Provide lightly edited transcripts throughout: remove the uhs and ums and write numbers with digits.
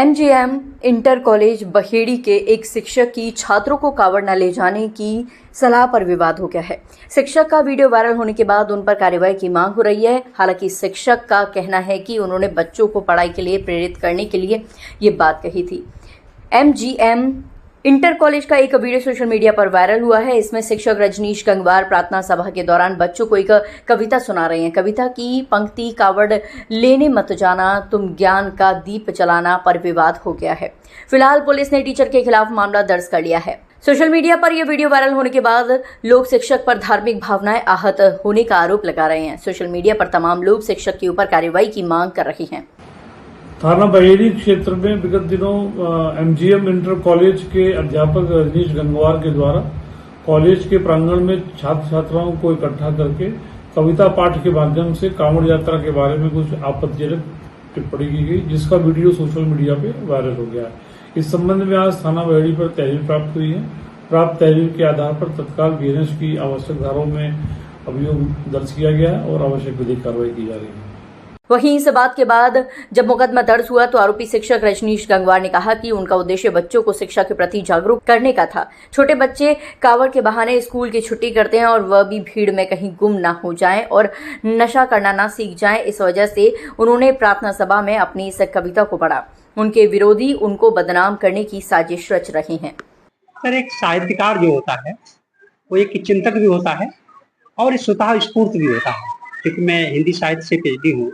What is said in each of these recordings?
MGM inter college Baheri के एक शिक्षक की छात्रों को कावड़ न ले जाने की सलाह पर विवाद हो गया है। शिक्षक का वीडियो वायरल होने के बाद उन पर कार्रवाई की मांग हो रही है। हालांकि शिक्षक का कहना है कि उन्होंने बच्चों को पढ़ाई के लिए प्रेरित करने के लिए ये बात कही थी। एमजीएम इंटर कॉलेज का एक वीडियो सोशल मीडिया पर वायरल हुआ है। इसमें शिक्षक रजनीश गंगवार प्रार्थना सभा के दौरान बच्चों को एक कविता सुना रहे हैं। कविता की पंक्ति कावड़ लेने मत जाना, तुम ज्ञान का दीप जलाना पर विवाद हो गया है। फिलहाल पुलिस ने टीचर के खिलाफ मामला दर्ज कर लिया है। सोशल मीडिया पर यह वीडियो वायरल होने के बाद लोग शिक्षक पर धार्मिक भावनाएं आहत होने का आरोप लगा रहे हैं। सोशल मीडिया पर तमाम लोग शिक्षक के ऊपर कार्रवाई की मांग कर रहे हैं। थाना बहेड़ी क्षेत्र में विगत दिनों एमजीएम इंटर कॉलेज के अध्यापक रजनीश गंगवार के द्वारा कॉलेज के प्रांगण में छात्र छात्राओं को इकट्ठा करके कविता पाठ के माध्यम से कांवड़ यात्रा के बारे में कुछ आपत्तिजनक टिप्पणी की गई, जिसका वीडियो सोशल मीडिया पे वायरल हो गया है। इस संबंध में आज थाना बहेड़ी पर तहरीर प्राप्त हुई है। प्राप्त तहरीर के आधार पर तत्काल बीएनएस की आवश्यक धाराओं में अभियोग दर्ज किया गया है और आवश्यक विधिक कार्रवाई की जा रही है। वहीं इस बात के बाद जब मुकदमा दर्ज हुआ तो आरोपी शिक्षक रजनीश गंगवार ने कहा कि उनका उद्देश्य बच्चों को शिक्षा के प्रति जागरूक करने का था। छोटे बच्चे कावड़ के बहाने स्कूल की छुट्टी करते हैं और वह भी भीड़ में कहीं गुम ना हो जाएं और नशा करना ना सीख जाएं। इस वजह से उन्होंने प्रार्थना सभा में अपनी इस कविता को पढ़ा। उनके विरोधी उनको बदनाम करने की साजिश रच रहे हैं। सर, एक साहित्यकार जो होता है वो एक चिंतक भी होता है और स्वतः स्फूर्त भी होता है। क्योंकि मैं हिंदी साहित्य से पीएचडी हूँ।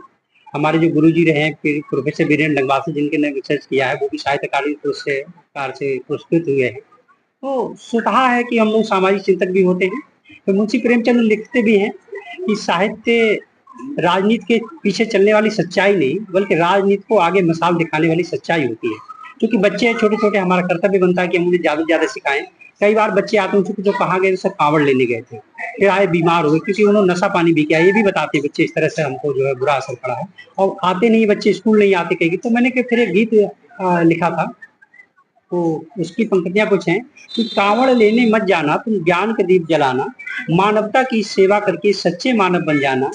हमारे जो गुरुजी रहे हैं प्रोफेसर वीरेंद्र लंगवासी, जिनके ने रिसर्च किया है, वो भी साहित्यकारी पुरस्कार से पुरस्कृत हुए हैं। तो स्वतः है कि हम लोग सामाजिक चिंतक भी होते हैं। तो मुंशी प्रेमचंद लिखते भी हैं कि साहित्य राजनीति के पीछे चलने वाली सच्चाई नहीं, बल्कि राजनीति को आगे मिसाल दिखाने वाली सच्चाई होती है। क्योंकि बच्चे छोटे छोटे, हमारा कर्तव्य बनता है कि हम उन्हें ज्यादा से ज्यादा सिखाएं। कई बार बच्चे आते हैं जो कहाँ गए, सब कांवड़ लेने गए थे, फिर आए बीमार हुए क्योंकि उन्होंने नशा पानी भी किया। ये भी बताते हैं बच्चे, इस तरह से हमको जो है बुरा असर पड़ा है और आते नहीं बच्चे, स्कूल नहीं आते कहीं। तो मैंने फिर एक गीत लिखा था, तो उसकी पंक्तियां कुछ हैं कि कांवड़ लेने मत जाना, तुम ज्ञान का दीप जलाना, मानवता की सेवा करके सच्चे मानव बन जाना,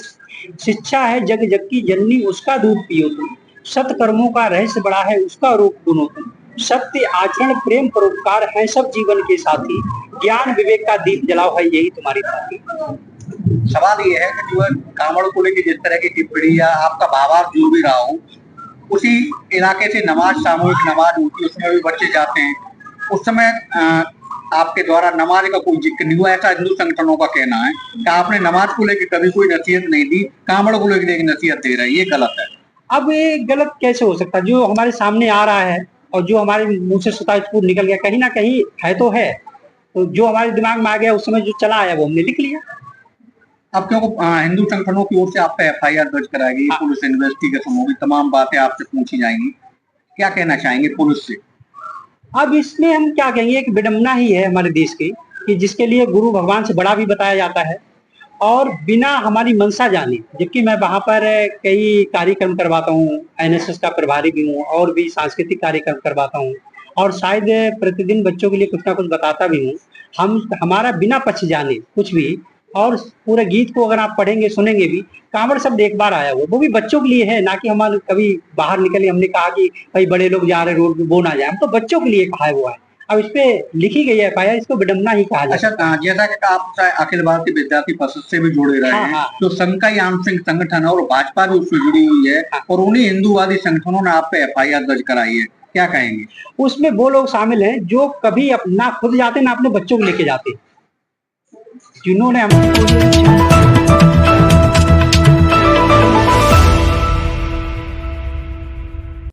शिक्षा है जग जग की जननी, उसका दूध पियो तुम, सत्कर्मों का रहस्य बड़ा है, उसका रूप गुनो तुम, सत्य आचरण प्रेम परोपकार है सब जीवन के साथी, ज्ञान विवेक का दीप जलाओ है यही तुम्हारी साथी। सवाल ये है कि जो है कांवड़ को लेकर जिस तरह की टिप्पणी या आपका भावार्थ जो भी रहा हो, उसी इलाके से नमाज, सामूहिक नमाज होती है, उसमें भी बच्चे जाते हैं। उस समय आपके द्वारा नमाज का कोई जिक्र नहीं हुआ, ऐसा हिंदू संगठनों का कहना है कि आपने नमाज को लेकर कभी कोई नसीहत नहीं दी, कांवड़ को लेकर नसीहत दे रहे हैं, ये गलत है। अब ये गलत कैसे हो सकता है? जो हमारे सामने आ रहा है और जो हमारे मुंह से स्वतः निकल गया, कहीं ना कहीं है तो है। तो जो हमारे दिमाग में आ गया उस समय जो चला आया वो हमने लिख लिया। अब क्योंकि हिंदू संगठनों की ओर से आप पे एफआईआर दर्ज कराएगी, पुलिस इन्वेस्टिगेशन होगी, तमाम बातें आपसे पूछी जाएंगी, क्या कहना चाहेंगे पुलिस से? अब इसमें हम क्या कहेंगे, एक विडंबना ही है हमारे देश की कि जिसके लिए गुरु भगवान से बड़ा भी बताया जाता है और बिना हमारी मंशा जाने। जबकि मैं वहां पर कई कार्यक्रम करवाता हूँ, एनएसएस का प्रभारी भी हूँ और भी सांस्कृतिक कार्यक्रम करवाता हूँ और शायद प्रतिदिन बच्चों के लिए कुछ ना कुछ बताता भी हूँ। हमारा बिना पक्ष जाने कुछ भी, और पूरे गीत को अगर आप पढ़ेंगे सुनेंगे भी, कांवड़ शब्द एक बार आया वो भी बच्चों के लिए है, ना कि हमारे कभी बाहर निकले हमने कहा कि भाई बड़े लोग जा रहे रोड पे वो ना जाए। हम तो बच्चों के लिए कहा है वो है। अब इस पे लिखी गई है एफआईआर, इसको विडंबना ही कहा जाता है। अच्छा, जैसा कि आप अखिल भारतीय विद्यार्थी परिषद से भी जुड़े रहे हैं, तो संघ का आंशिक संगठन है और भाजपा भी उससे जुड़ी हुई है और उन्हीं हिंदूवादी संगठनों ने आप पे एफआईआर दर्ज कराई है, क्या कहेंगे? उसमें वो लोग शामिल हैं जो कभी ना खुद जाते ना अपने बच्चों को लेके जाते, जिन्होंने